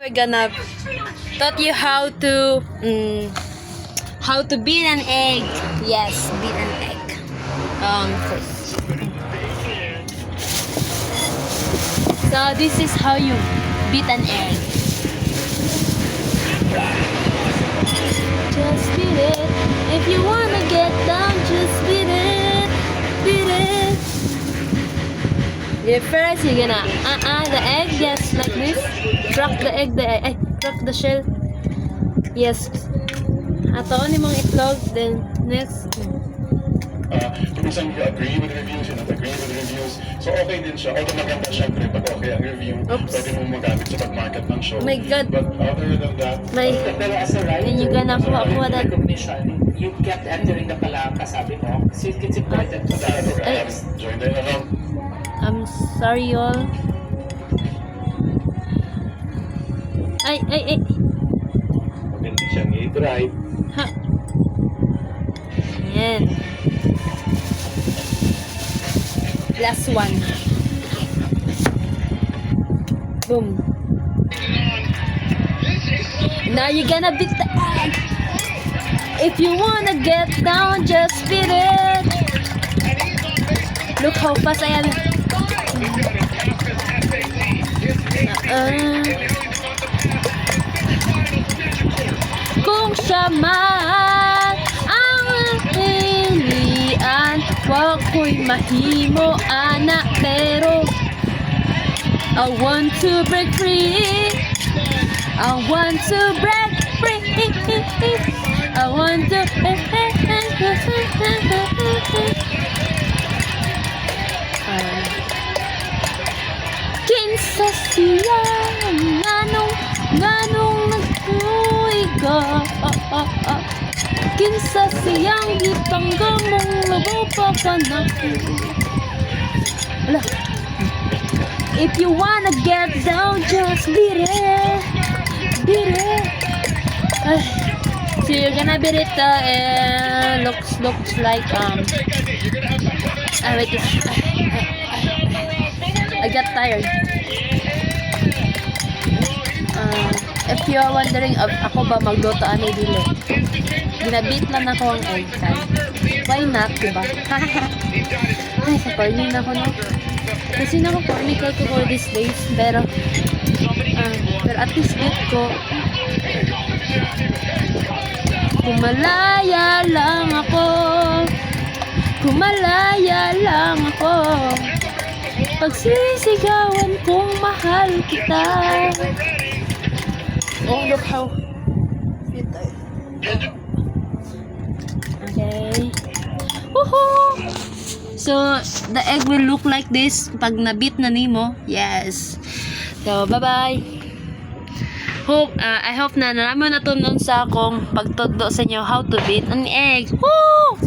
We're gonna taught you how to beat an egg. Yes, beat an egg. First. So this is how you beat an egg. Just beat it. If you wanna get down, just beat it. Beat it. First, you're gonna the egg, yes, like this. Crack the egg, crack the shell. Yes. Atoon mong itlog, then next. Kung isang agree with reviews, you not agree with reviews. So okay din siya. Although maganda syempre pag okay ang review, pwede mong magamit sa pag-market ng show. Oh my God. But other than that, Pero as a writer, Then you gonna that. recognition, you kept entering the palaka, sabi mo. So it's important to that. join the around. I'm sorry, y'all. Ay. Maganda siyang i-drive. Ha. Ayan. Last one. Boom. Now you're gonna beat the egg. If you wanna get down, just beat it. Look how fast I am. Kung siya man ang pilian, wag ko'y mahimo anak, pero I want to break free. I want to break free. I want to kinsa siya nganong nagtuiga, kinsa siyang gipanggamong labupa ka na. Ala. If you wanna get down, just beat it. Beat it. So you're gonna beat it. Looks like wait. I got tired. If you are wondering, ako ba magluto ani dili? Ginabit lang ako ang egg time. Why not, diba? Ay, sa corny na ako, no? Kasi na ako corny ko for these days. Pero at least bit ko. Kumalaya lang ako. Kumalaya lang ako. Pagsisigawan kong mahal kita. Oh, look how fit I. Okay. Woohoo! So, the egg will look like this pag nabit na nimo. Yes. So, bye-bye. I hope na nalaman na to nun sa akong pagtudlo sa inyo how to beat an egg. Woo!